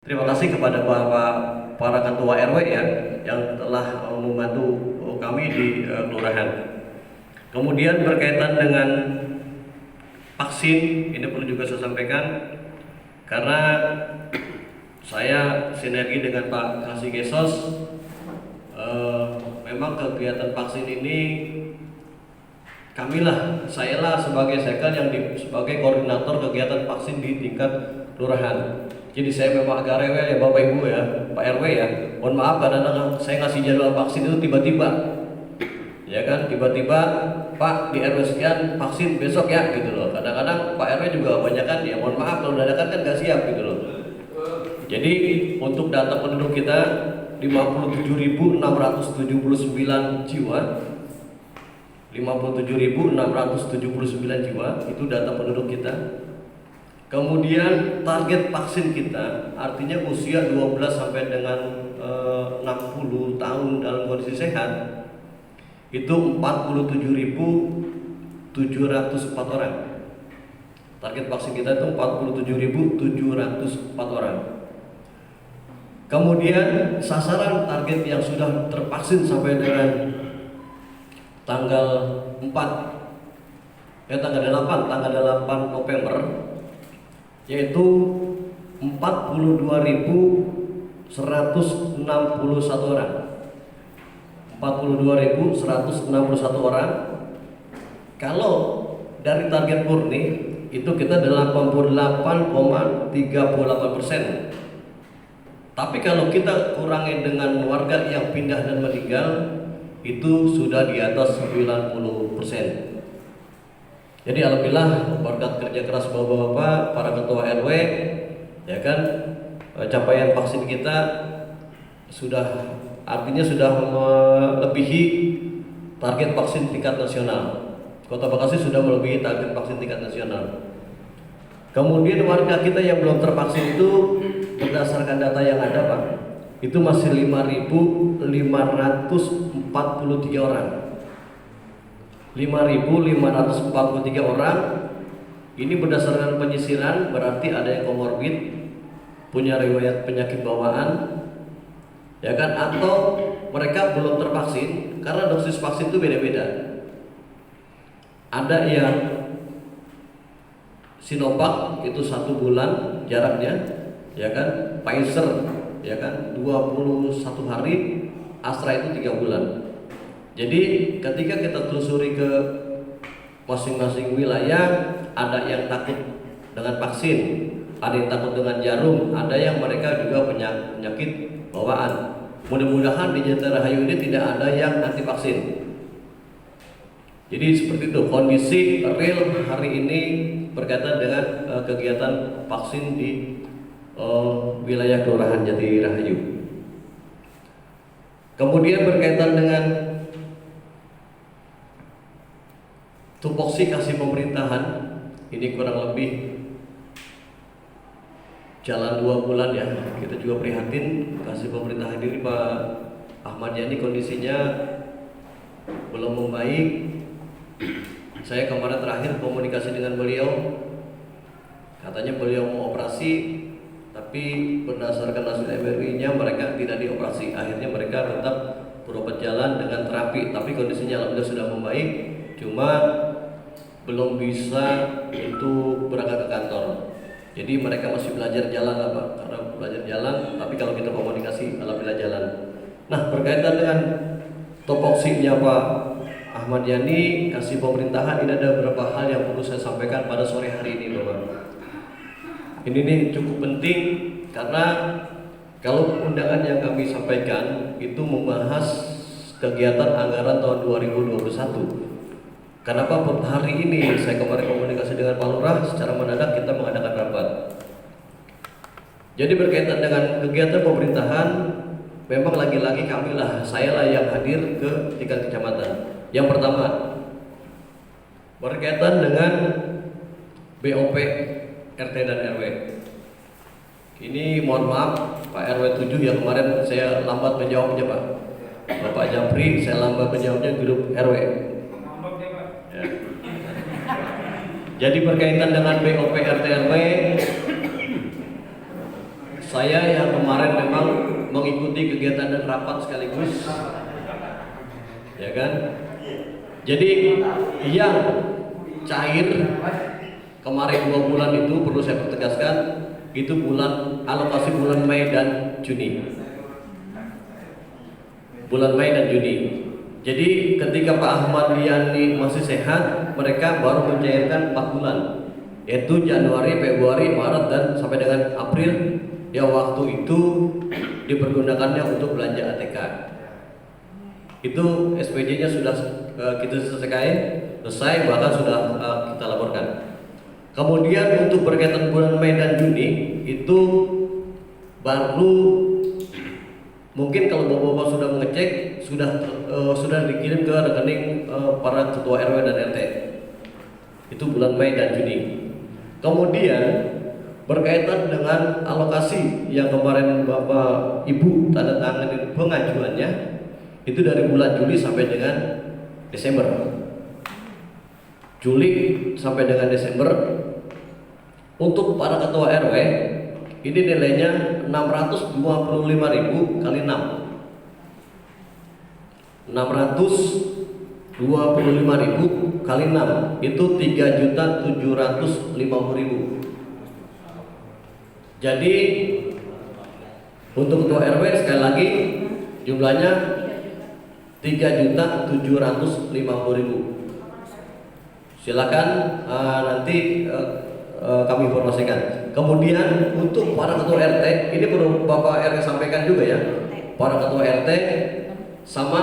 Terima kasih kepada para ketua RW ya yang telah membantu kami di kelurahan. Kemudian berkaitan dengan vaksin, ini perlu juga saya sampaikan karena saya sinergi dengan Pak Kasih Gesos. Memang kegiatan vaksin ini saya sebagai sekal yang sebagai koordinator kegiatan vaksin di tingkat kelurahan. Jadi saya memang agak rewel ya Bapak Ibu ya, Pak RW ya. Mohon maaf kadang-kadang saya ngasih jadwal vaksin itu tiba-tiba. Ya kan, tiba-tiba Pak di RW sekian vaksin besok ya gitu loh. Kadang-kadang Pak RW juga banyak kan ya, mohon maaf kalau dadakan kan nggak siap gitu loh. Jadi untuk data penduduk kita 57.679 jiwa. 57.679 jiwa itu data penduduk kita. Kemudian target vaksin kita artinya usia 12 sampai dengan 60 tahun dalam kondisi sehat itu 47.704 orang. Target vaksin kita itu 47.704 orang. Kemudian sasaran target yang sudah tervaksin sampai dengan tanggal 8 November yaitu 42.161 orang. 42.161 orang. Kalau dari target murni itu kita 88,38%. Tapi kalau kita kurangi dengan warga yang pindah dan meninggal itu sudah di atas 90%. Jadi alhamdulillah berkat kerja keras bapak-bapak, para ketua RW, ya kan, capaian vaksin kita sudah melebihi target vaksin tingkat nasional. Kota Bekasi sudah melebihi target vaksin tingkat nasional. Kemudian warga kita yang belum tervaksin itu berdasarkan data yang ada Pak, itu masih 5.543 orang. 5.543 orang. Ini berdasarkan penyisiran, berarti ada yang komorbid, punya riwayat penyakit bawaan, ya kan, atau mereka belum tervaksin karena dosis vaksin itu beda-beda. Ada yang Sinovac itu 1 bulan jaraknya, ya kan, Pfizer ya kan 21 hari, Astra itu 3 bulan. Jadi ketika kita telusuri ke masing-masing wilayah, ada yang takut dengan vaksin, ada yang takut dengan jarum, ada yang mereka juga penyakit bawaan. Mudah-mudahan di Jati Rahayu ini tidak ada yang anti vaksin. Jadi seperti itu kondisi real hari ini berkaitan dengan kegiatan vaksin di wilayah Kelurahan Jati Rahayu. Kemudian berkaitan dengan tupoksi kasih pemerintahan, ini kurang lebih jalan 2 bulan ya. Kita juga prihatin kasih pemerintahan diri Pak Ahmad Yani kondisinya belum membaik. Saya kemarin terakhir komunikasi dengan beliau, katanya beliau mau operasi, tapi berdasarkan hasil MRI-nya mereka tidak dioperasi. Akhirnya mereka tetap berobat jalan dengan terapi, tapi kondisinya alhamdulillah sudah membaik, cuma belum bisa untuk berangkat ke kantor. Jadi mereka masih belajar jalan Pak, karena belajar jalan, tapi kalau kita komunikasi alhamdulillah jalan. Nah, berkaitan dengan topoksinya Pak Ahmad Yani, kasih pemerintahan, ini ada beberapa hal yang perlu saya sampaikan pada sore hari ini Bapak. Ini cukup penting karena kalau undangan yang kami sampaikan itu membahas kegiatan anggaran tahun 2021. Kenapa hari ini saya kemarin komunikasi dengan Pak Lurah, secara mendadak kita mengadakan rapat. Jadi berkaitan dengan kegiatan pemerintahan, memang lagi-lagi saya yang hadir ke tingkat kecamatan. Yang pertama, berkaitan dengan BOP RT dan RW. Ini mohon maaf Pak RW 7 yang kemarin saya lambat menjawabnya Pak. Bapak Japri saya lambat menjawabnya grup RW. Ya. Jadi berkaitan dengan BOP RT RW, saya yang kemarin memang mengikuti kegiatan dan rapat sekaligus, ya kan? Jadi yang cair kemarin 2 bulan itu perlu saya pertegaskan, itu alokasi bulan Mei dan Juni. Bulan Mei dan Juni. Jadi ketika Pak Ahmad Yani masih sehat, mereka baru mencairkan 4 bulan, yaitu Januari, Februari, Maret, dan sampai dengan April. Yang waktu itu dipergunakannya untuk belanja ATK. Itu SPJ-nya sudah kita selesai, bahkan sudah kita laporkan. Kemudian untuk berkaitan bulan Mei dan Juni itu baru mungkin kalau bapak-bapak sudah mengecek sudah dikirim ke rekening para ketua RW dan RT. Itu bulan Mei dan Juni. Kemudian berkaitan dengan alokasi yang kemarin Bapak Ibu tanda tangan pengajuannya itu dari bulan Juli sampai dengan Desember. Juli sampai dengan Desember untuk para ketua RW ini nilainya 625.000 kali 6. 625.000 kali 6 itu 3.750.000. Jadi untuk ketua RW sekali lagi jumlahnya 3.750.000. Silakan nanti kami informasikan. Kemudian untuk para ketua RT ini perlu Bapak RT sampaikan juga ya. Para ketua RT sama,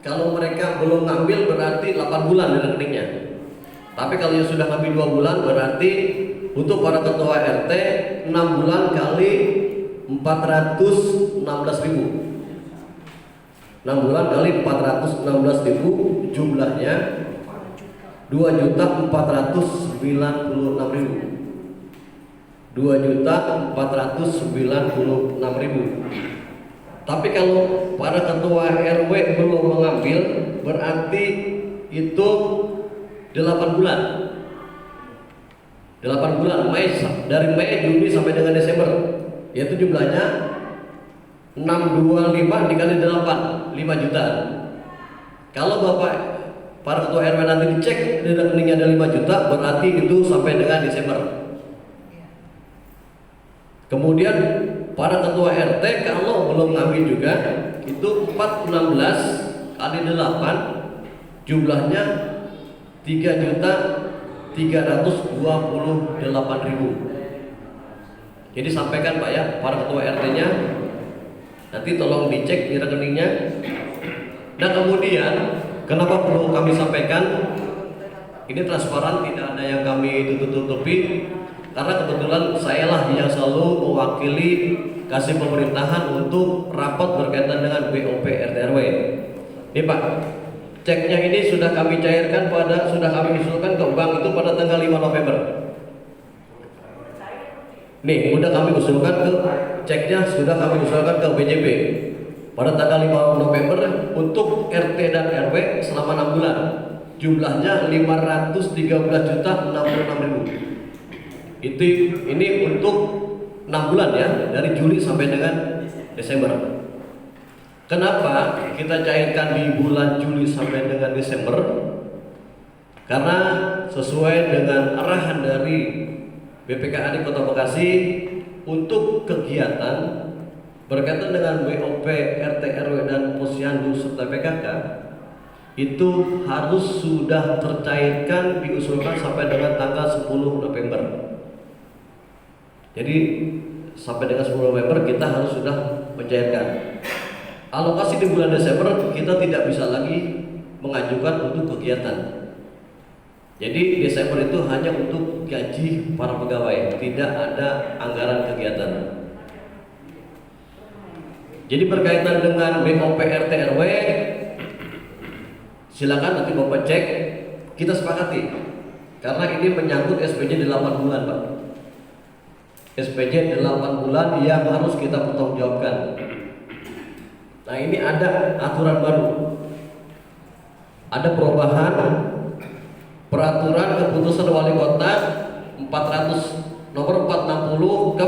kalau mereka belum ngambil berarti 8 bulan di rekeningnya. Tapi kalau yang sudah ngambil 2 bulan berarti untuk para ketua RT 6 bulan kali 416.000. 6 bulan kali 416.000 jumlahnya 2.496.000. 2.496.000. Tapi kalau para ketua RW belum mengambil berarti itu 8 bulan. 8 bulan dari Mei, Juni sampai dengan Desember, yaitu jumlahnya 625 dikali 8, 5 juta. Kalau Bapak para ketua RW nanti dicek di rekeningnya ada 5 juta, berarti itu sampai dengan Desember. Kemudian para ketua RT kalau belum ngambil juga itu 416 kali 8 jumlahnya 3.328.000. Jadi sampaikan Pak ya, para ketua RT-nya nanti tolong dicek di rekeningnya. Dan kemudian kenapa perlu kami sampaikan? Ini transparan, tidak ada yang kami tutup-tutupi. Karena kebetulan sayalah yang selalu mewakili kasih pemerintahan untuk rapat berkaitan dengan BOP RT RW. Ini Pak, ceknya ini sudah kami cairkan sudah kami usulkan ke bank itu pada tanggal 5 November. Nih, sudah kami usulkan ke ceknya sudah kami usulkan ke BJB pada tanggal 5 November untuk RT dan RW selama 6 bulan. Jumlahnya 513.066.000. Ini untuk 6 bulan ya, dari Juli sampai dengan Desember. Kenapa kita cairkan di bulan Juli sampai dengan Desember? Karena sesuai dengan arahan dari BPKAD Kota Bekasi untuk kegiatan berkaitan dengan BOP RT RW dan Posyandu serta PKK itu harus sudah tercairkan, diusulkan sampai dengan tanggal 10 November. Jadi sampai dengan 10 November kita harus sudah mencairkan. Alokasi di bulan Desember kita tidak bisa lagi mengajukan untuk kegiatan. Jadi Desember itu hanya untuk gaji para pegawai, tidak ada anggaran kegiatan. Jadi berkaitan dengan BOP RT RW, silakan nanti Bapak cek, kita sepakati. Karena ini menyangkut SPJ 8 bulan Pak. SPJ 8 bulan yang harus kita pertanggungjawabkan. Nah ini ada aturan baru, ada perubahan peraturan keputusan wali kota nomor 460 ke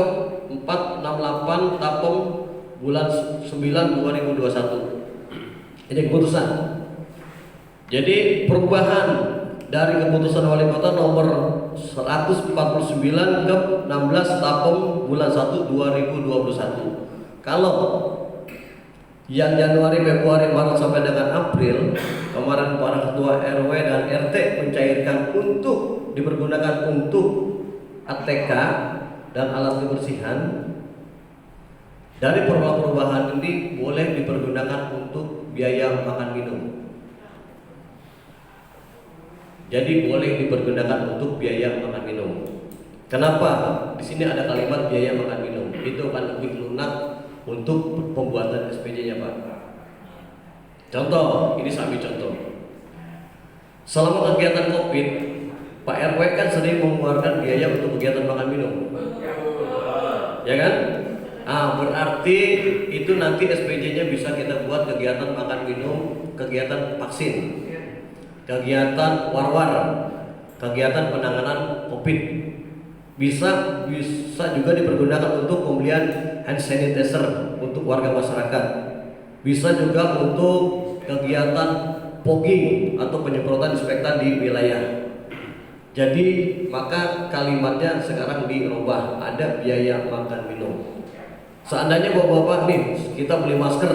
468 Tapung bulan 9 2021. Ini keputusan. Jadi perubahan dari keputusan Wali Kota nomor 149 ke 16 Tapung bulan 1 2021. Kalau yang Januari, Februari, Maret sampai dengan April kemarin para ketua RW dan RT mencairkan untuk dipergunakan untuk ATK dan alat kebersihan. Dari perubahan ini boleh dipergunakan untuk biaya makan minum. Jadi boleh dipergunakan untuk biaya makan minum. Kenapa? Di sini ada kalimat biaya makan minum. Itu akan lebih lunak untuk pembuatan SPJ-nya, Pak. Contoh, ini saya ambil contoh. Selama kegiatan COVID, Pak RW kan sering mengeluarkan biaya untuk kegiatan makan minum. Ya kan? Berarti itu nanti SPJ-nya bisa kita buat kegiatan makan minum, kegiatan vaksin, kegiatan war-war, kegiatan penanganan COVID. Bisa juga dipergunakan untuk pembelian hand sanitizer untuk warga masyarakat. Bisa juga untuk kegiatan fogging atau penyemprotan disinfektan di wilayah. Jadi maka kalimatnya sekarang dirubah, ada biaya makan minum. Seandainya bapak-bapak nih kita beli masker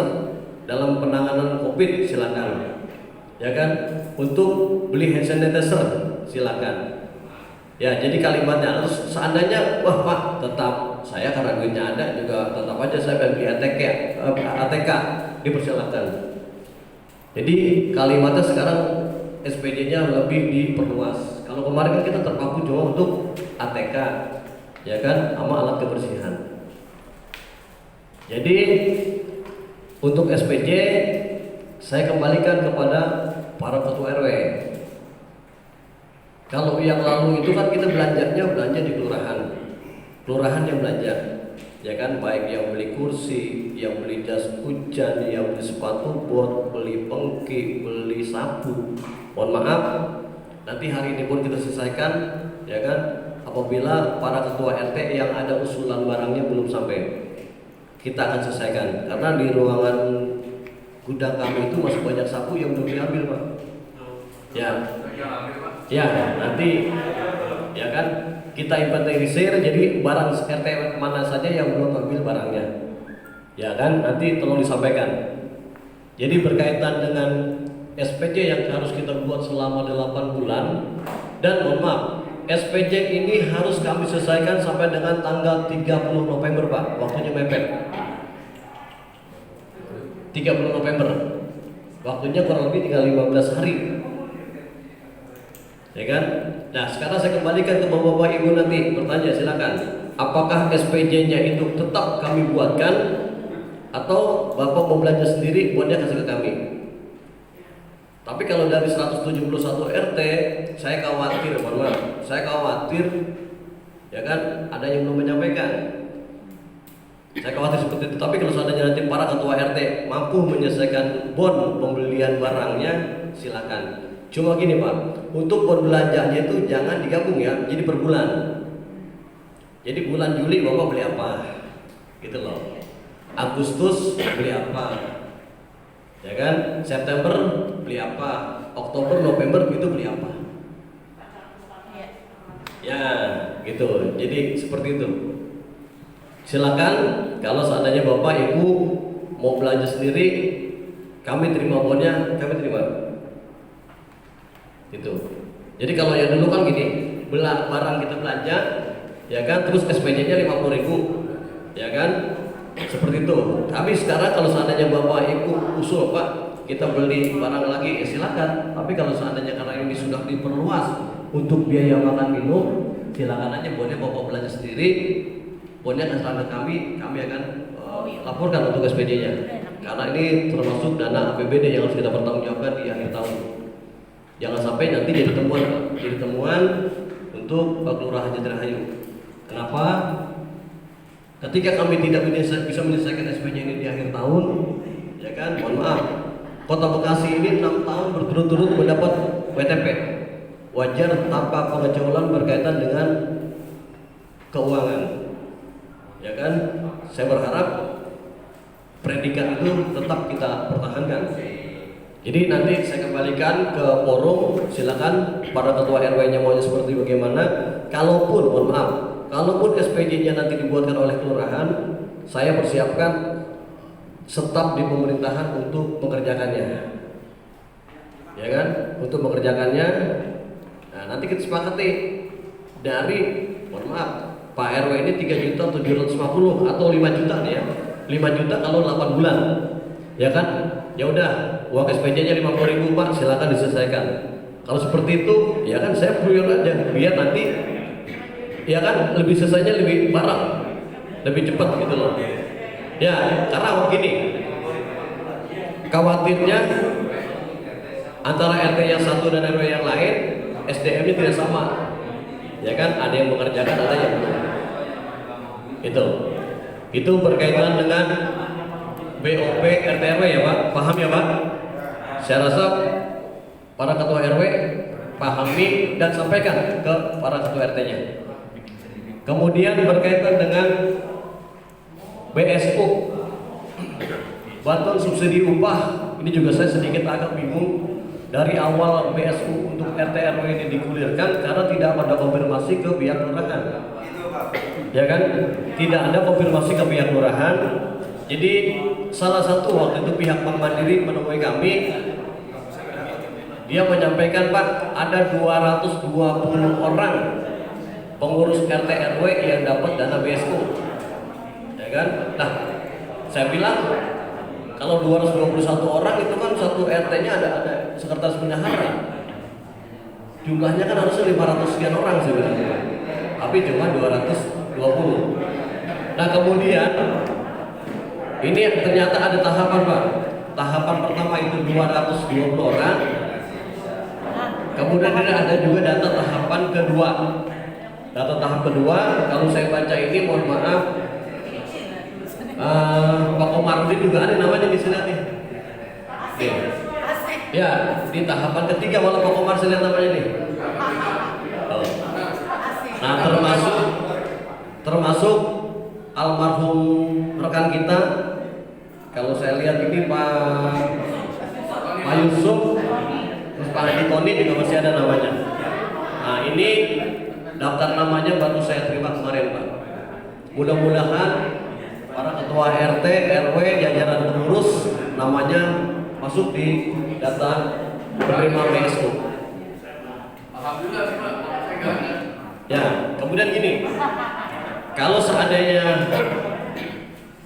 dalam penanganan COVID, silakan. Ya kan? Untuk beli hand sanitizer silakan. Ya, jadi kalimatnya terus seandainya wah Pak, tetap saya karena duitnya ada juga tetap aja saya beli ATK dipersilakan. Jadi kalimatnya sekarang SPJ-nya lebih diperluas. Kalau kemarin kan kita terpaku cuma untuk ATK, ya kan, sama alat kebersihan. Jadi untuk SPJ saya kembalikan kepada para ketua RW. Kalau yang lalu itu kan kita belanja di kelurahan yang belanja, ya kan, baik yang beli kursi, yang beli jas hujan, yang beli sepatu bot, beli pengki, beli sapu. Mohon maaf, nanti hari ini pun kita selesaikan, ya kan, apabila para ketua RT yang ada usulan barangnya belum sampai, kita akan selesaikan. Karena di ruangan gudang kami itu masih banyak sapu yang belum diambil, Pak. Ya, nanti ya kan kita inventarisir, jadi barang RT mana saja yang belum ambil barangnya. Ya kan, nanti tolong disampaikan. Jadi berkaitan dengan SPJ yang harus kita buat selama 8 bulan, dan mohon maaf, SPJ ini harus kami selesaikan sampai dengan tanggal 30 November, Pak. Waktunya mepet. 30 November. Waktunya kurang lebih tinggal 15 hari. Ya kan? Nah, sekarang saya kembalikan ke Bapak Ibu nanti bertanya, silakan. Apakah SPJ-nya itu tetap kami buatkan atau Bapak mau belanja sendiri buatnya kasih ke kami? Tapi kalau dari 171 RT, saya khawatir, saya khawatir, ya kan, ada yang belum menyampaikan. Saya khawatir seperti itu. Tapi kalau seandainya nanti para ketua RT mampu menyelesaikan bon pembelian barangnya, silakan. Cuma gini Pak, untuk bon belanjanya itu jangan digabung ya, jadi per bulan. Jadi bulan Juli Bapak beli apa, gitu loh. Agustus beli apa, ya kan? September beli apa, Oktober, November itu beli apa. Ya, gitu. Jadi seperti itu. Silakan kalau seandainya Bapak Ibu mau belanja sendiri, kami terima bonnya, kami terima. Gitu. Jadi kalau yang dulu kan gini, barang kita belanja, ya kan, terus SPJ-nya 50.000, ya kan, seperti itu. Tapi sekarang kalau seandainya Bapak Ibu usul Pak, kita beli barang lagi, ya silakan. Tapi kalau seandainya karena ini sudah diperluas untuk biaya makan minum, silakan aja bonnya Bapak belanja sendiri, bonnya akan kami akan laporkan untuk SPJ-nya. Karena ini termasuk dana APBD yang harus kita pertanggungjawabkan di akhir tahun. Jangan sampai nanti jadi temuan untuk Kelurahan Jatirahayu. Kenapa? Ketika kami tidak bisa menyelesaikan SPJ ini di akhir tahun, ya kan, mohon maaf, Kota Bekasi ini 6 tahun berturut-turut mendapat WTP, wajar tanpa pengecualian berkaitan dengan keuangan. ya kan? Saya berharap predikat itu tetap kita pertahankan. Jadi nanti saya kembalikan ke forum, silakan para ketua RW-nya maunya seperti bagaimana. Kalaupun, mohon maaf, kalaupun SPJ-nya nanti dibuatkan oleh kelurahan, saya persiapkan staf di pemerintahan untuk mengerjakannya, ya kan? Untuk mengerjakannya. Nah, nanti kita sepakati dari, mohon maaf, Pak RW ini 3.750.000 atau 5 juta nih ya. 5 juta kalau 8 bulan, ya kan? Ya udah, uang SPJ-nya 50.000 Pak, silakan diselesaikan. Kalau seperti itu, ya kan saya prior aja, biar nanti, ya kan, lebih selesainya lebih barang, lebih cepat gitu loh. Ya, karena begini, khawatirnya antara RT yang satu dan RW yang lain, SDM-nya tidak sama, ya kan? Ada yang mengerjakan, ada yang belum. Itu berkaitan dengan BOP RT RW ya Pak, paham ya Pak? Saya rasa para ketua RW pahami dan sampaikan ke para ketua RT-nya. Kemudian berkaitan dengan BSU, bantuan subsidi upah, ini juga saya sedikit agak bingung. Dari awal BSU untuk RT RW ini digulirkan karena tidak ada konfirmasi ke pihak kelurahan, ya kan? Tidak ada konfirmasi ke pihak kelurahan. Jadi salah satu waktu itu pihak Bank Mandiri menemui kami, dia menyampaikan Pak, ada 220 orang pengurus RT RW yang dapat dana BSU, ya kan? Nah, saya bilang kalau 221 orang itu kan satu RT-nya ada sekretaris bendahara, jumlahnya kan harusnya 500 sekian orang sebenarnya, tapi cuma 220. Nah kemudian ini ternyata ada tahapan Pak. Tahapan pertama itu 220 orang. Kemudian ada juga data tahapan kedua. Data tahap kedua, kalau saya baca ini, mohon maaf, Pak Komarudin juga ada namanya di sini nih. Ya, di tahapan ketiga malah Pak Komar saya lihat namanya nih. Nah termasuk almarhum rekan kita. Kalau saya lihat ini Pak Yusuf, terus Pak Haji Tony juga masih ada namanya. Nah ini daftar namanya baru saya terima kemarin Pak. Mudah-mudahan para ketua RT, RW, jajaran pengurus namanya masuk di data penerima BSU. Alhamdulillah sih Pak. Ya, kemudian gini, kalau seandainya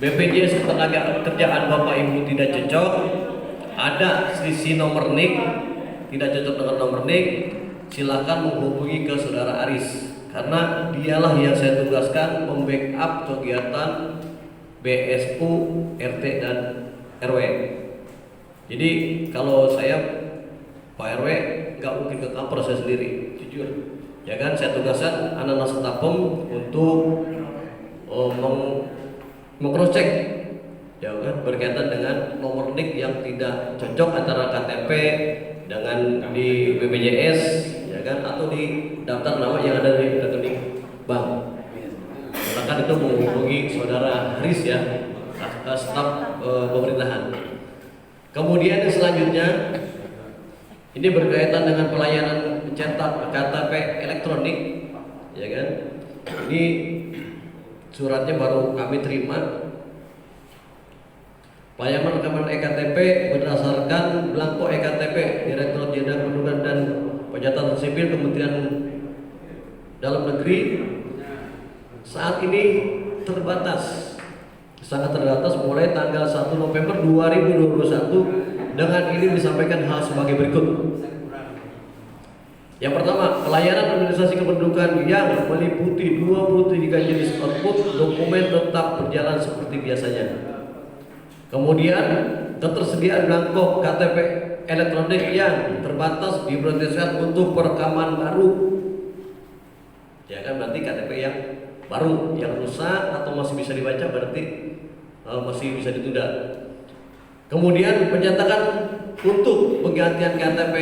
BPJS ketenaga kerjaan Bapak Ibu tidak cocok, ada sisi nomor NIK, tidak cocok dengan nomor NIK, silakan menghubungi ke Saudara Aris, karena dialah yang saya tugaskan membackup kegiatan BSU, RT dan RW. Jadi kalau saya Pak RW nggak mungkin ke kantor saya sendiri, jujur. Ya kan, saya tugaskan anak-anak setapem untuk meng-cross-check, ya kan, berkaitan dengan nomor NIK yang tidak cocok antara KTP dengan di BPJS, ya kan, atau di daftar nama yang ada di rekening bank. Silakan itu menghubungi Saudara Haris ya, staf pemerintahan. Kemudian yang selanjutnya ini berkaitan dengan pelayanan mencetak KTP elektronik, ya kan? Ini suratnya baru kami terima. Pelayanan rekaman EKTP berdasarkan belangko EKTP Direktorat Jenderal Kependudukan dan Pencatatan Sipil Kementerian Dalam Negeri saat ini terbatas, sangat terbatas mulai tanggal 1 November 2021. Dengan ini disampaikan hal sebagai berikut. Yang pertama, pelayanan administrasi kependudukan yang meliputi 23 jenis output dokumen tetap berjalan seperti biasanya. Kemudian, ketersediaan belangko KTP elektronik yang terbatas diprioritaskan untuk perekaman baru. Ya kan, berarti KTP yang baru, yang rusak atau masih bisa dibaca berarti masih bisa ditunda. Kemudian pencetakan untuk penggantian KTP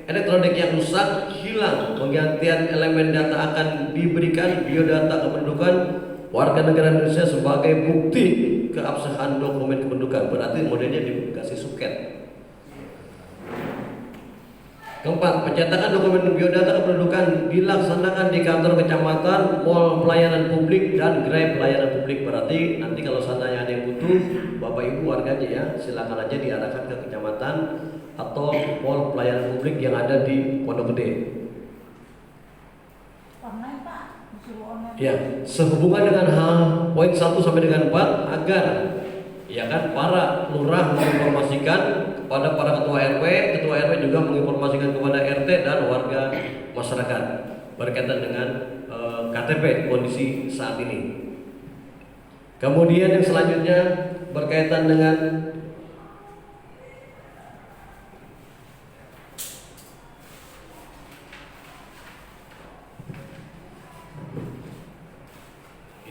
elektronik yang rusak hilang, penggantian elemen data akan diberikan biodata kependudukan warga negara Indonesia sebagai bukti keabsahan dokumen kependudukan, berarti modelnya dikasih suket. Keempat, pencetakan dokumen biodata kependudukan dilaksanakan di kantor kecamatan, mall pelayanan publik, dan gerai pelayanan publik. Berarti nanti kalau seandainya ada yang butuh, Bapak Ibu warganya ya, silakan aja diarahkan ke kecamatan atau mall pelayanan publik yang ada di Pondok Gede. Online Pak, disuruh online. Ya, sehubungan dengan hal poin 1 sampai dengan 4 agar ya kan para lurah menginformasikan kepada para ketua RW juga menginformasikan kepada RT dan warga masyarakat berkaitan dengan KTP kondisi saat ini. Kemudian yang selanjutnya berkaitan dengan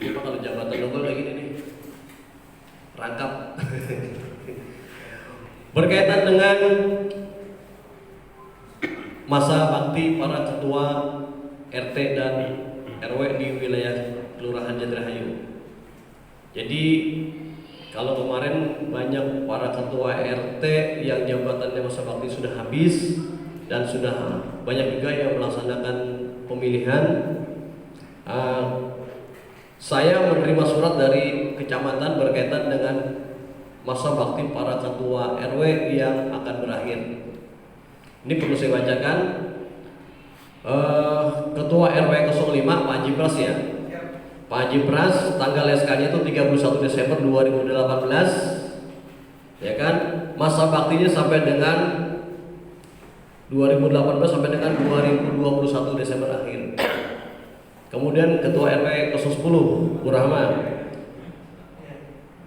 ini Pak, kalau jabatan double kayak gini nih, rangkap. Berkaitan dengan masa bakti para ketua RT dan RW di wilayah Kelurahan Jatirhayu. Jadi kalau kemarin banyak para ketua RT yang jabatannya masa bakti sudah habis dan sudah banyak juga yang melaksanakan pemilihan. Saya menerima surat dari kecamatan berkaitan dengan masa bakti para ketua RW yang akan berakhir. Ini perlu saya bacakan. Ketua RW 05 Pak Haji Pras ya. Pak Haji Pras tanggal SK-nya itu 31 Desember 2018. Ya kan? Masa baktinya sampai dengan 2018 sampai dengan 2021 Desember akhir. Kemudian Ketua RW 010 Burahma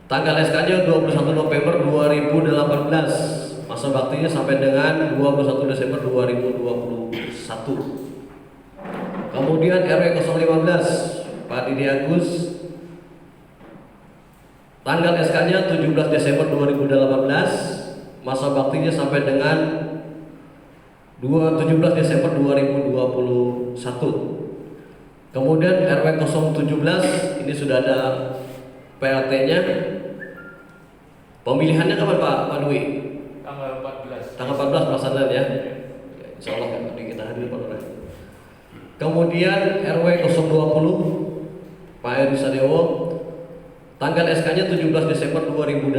tanggal SK-nya 21 November 2018, masa baktinya sampai dengan 21 Desember 2021. Kemudian RW 015 Pak Didi Agus tanggal SK-nya 17 Desember 2018, masa baktinya sampai dengan 17 Desember 2021. Kemudian RW 017 ini sudah ada PLT-nya. Pemilihannya kapan Pak Dwi? Tanggal 14. Tanggal 14 pelaksanaan ya. Insya Allah kan kita hadir Pak Lurah. Kemudian RW 020 Pak Eri Sadewo tanggal SK-nya 17 Desember 2018,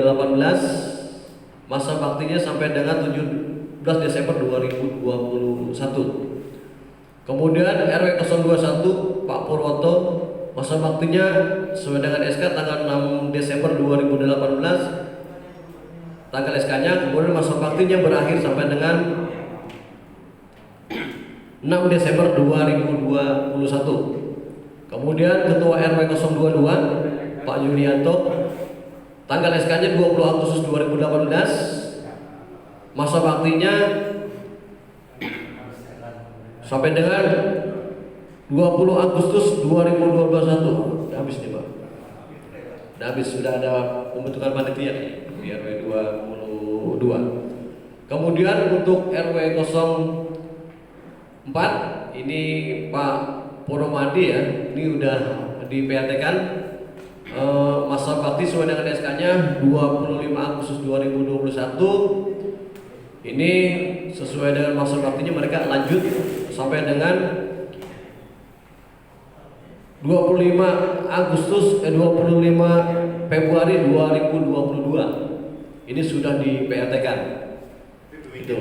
masa baktinya sampai dengan 17 Desember 2021. Kemudian RW 021 Pak Purwoto, masa baktinya sesuai dengan SK tanggal 6 Desember 2018, tanggal SK-nya. Kemudian masa baktinya berakhir sampai dengan 6 Desember 2021. Kemudian Ketua RW 022 Pak Yulianto, tanggal SK-nya 20 Agustus 2018, masa baktinya sampai dengan 20 Agustus 2021. Habis nih Pak. Habis, sudah ada pembentukan panitia di RW 22. Kemudian untuk RW 04 ini Pak Poromadi ya, ini udah di PRT-kan masa bakti sesuai dengan SK-nya 25 Agustus 2021. Ini sesuai dengan masa baktinya mereka lanjut sampai dengan 25 Februari 2022. Ini sudah di PRT-kan. Itu.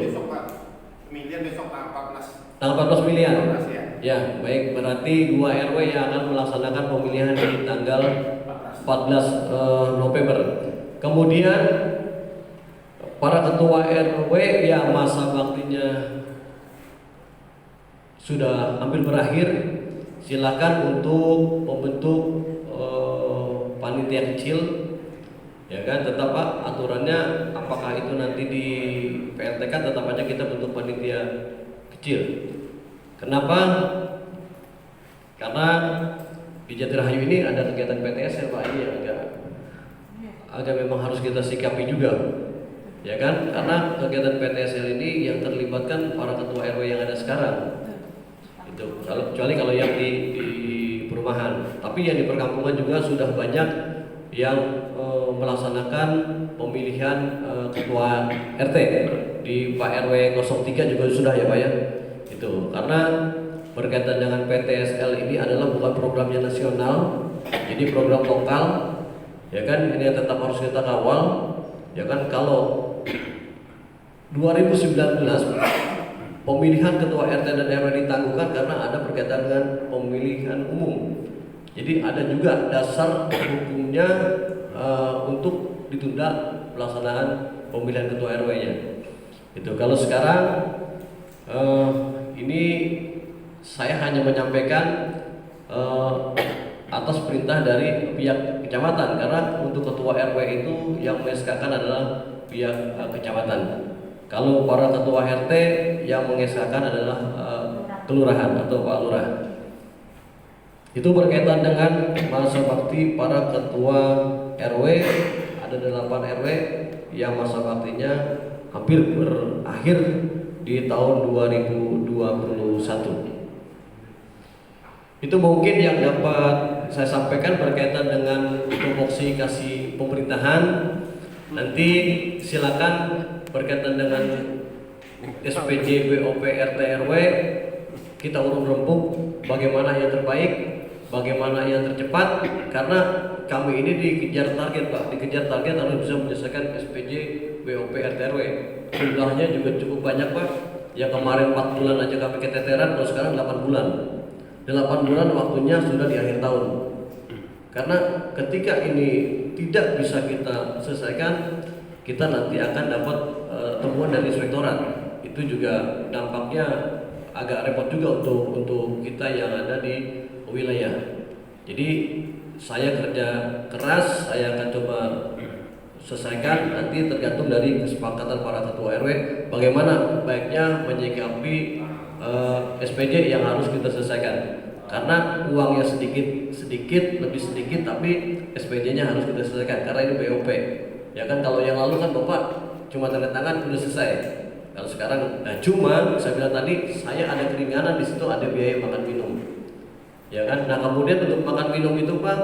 Pemilihan besok tanggal 14. Tanggal 14 pemilihan. 14 ya. Ya, baik, berarti 2 RW yang akan melaksanakan pemilihan di tanggal 14 November. Kemudian para ketua RW yang masa baktinya sudah hampir berakhir, silakan untuk membentuk panitia kecil, ya kan? Tetap Pak, aturannya apakah itu nanti di PLT kan tetap aja kita bentuk panitia kecil. Kenapa? Karena di Jatirhayu ini ada kegiatan PTS ya Pak, ini agak memang harus kita sikapi juga, ya kan? Karena kegiatan PTSL ini yang terlibatkan para ketua RW yang ada sekarang. Itu kecuali kalau yang di perumahan. Tapi yang di perkampungan juga sudah banyak yang melaksanakan pemilihan ketua RT di Pak RW 03 juga sudah ya Pak ya. Itu karena berkaitan dengan PTSL ini adalah bukan programnya nasional, jadi program lokal, ya kan, ini yang tetap harus kita kawal, ya kan. Kalau 2019 pemilihan ketua RT dan RW ditangguhkan karena ada berkaitan dengan pemilihan umum, jadi ada juga dasar hukumnya untuk ditunda pelaksanaan pemilihan ketua RW-nya. Itu kalau sekarang ini saya hanya menyampaikan atas perintah dari pihak kecamatan, karena untuk ketua RW itu yang mengeskakan adalah pihak kecamatan. Kalau para ketua RT yang mengeskakan adalah kelurahan atau Pak Lurah. Itu berkaitan dengan masa bakti para ketua RW, ada 8 RW yang masa baktinya hampir berakhir di tahun 2021. Itu mungkin yang dapat saya sampaikan berkaitan dengan tupoksi kasih pemerintahan. Nanti silakan berkaitan dengan SPJ BOP RT RW kita urung rembuk bagaimana yang terbaik, bagaimana yang tercepat, karena kami ini dikejar target Pak, dikejar target harus bisa menyelesaikan SPJ BOP RT RW. Jumlahnya juga cukup banyak Pak. Yang kemarin 4 bulan aja kami keteteran, kalau sekarang 8 bulan. 8 bulan waktunya sudah di akhir tahun. Karena ketika ini tidak bisa kita selesaikan, kita nanti akan dapat temuan dari inspektorat. Itu juga dampaknya agak repot juga untuk kita yang ada di wilayah. Jadi saya kerja keras, saya akan coba selesaikan, nanti tergantung dari kesepakatan para ketua RW bagaimana baiknya menyikapi SPJ yang harus kita selesaikan. Karena uangnya sedikit lebih sedikit, tapi SPJ-nya harus kita selesaikan karena ini BOP. Ya kan, kalau yang lalu kan Bapak cuma tanda tangan udah selesai. Kalau sekarang cuma saya bilang tadi, saya ada keringanan di situ, ada biaya makan minum. Ya kan? Nah, kemudian untuk makan minum itu Pak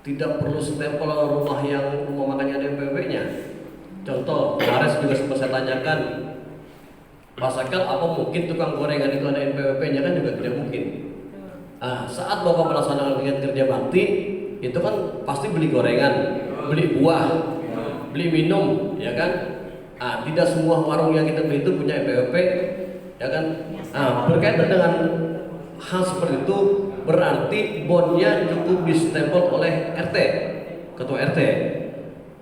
tidak perlu stempel rumah yang rumah makannya ada NPWP-nya. Contoh, kemarin juga sempat saya tanyakan, Pak Sakal, apa mungkin tukang gorengan itu ada NPWP-nya? Kan juga tidak mungkin. Saat Bapak melaksanakan kegiatan kerja bakti, itu kan pasti beli gorengan, beli buah, beli minum, ya kan? Tidak semua warung yang kita beli itu punya NPWP, ya kan? Berkaitan dengan hal seperti itu, berarti bonnya cukup distempel oleh RT, ketua RT,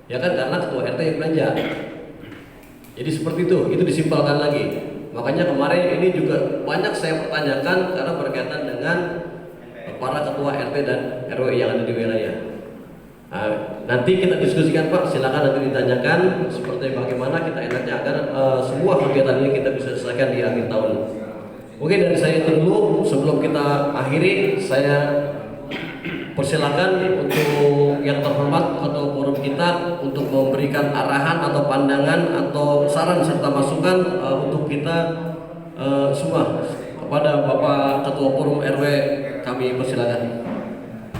ya kan? Karena ketua RT yang belanja. Jadi seperti itu disimpulkan lagi. Makanya kemarin ini juga banyak saya pertanyakan karena berkaitan dengan para ketua RT dan RW yang ada di wilayah. Nanti kita diskusikan Pak, silakan nanti ditanyakan seperti bagaimana kita enaknya agar semua kegiatan ini kita bisa selesaikan di akhir tahun. Mungkin dari saya itu dulu, sebelum kita akhiri saya persilakan untuk yang terhormat ketua forum kita untuk memberikan arahan atau pandangan atau saran serta masukan untuk kita semua. Kepada Bapak Ketua Forum RW kami persilakan.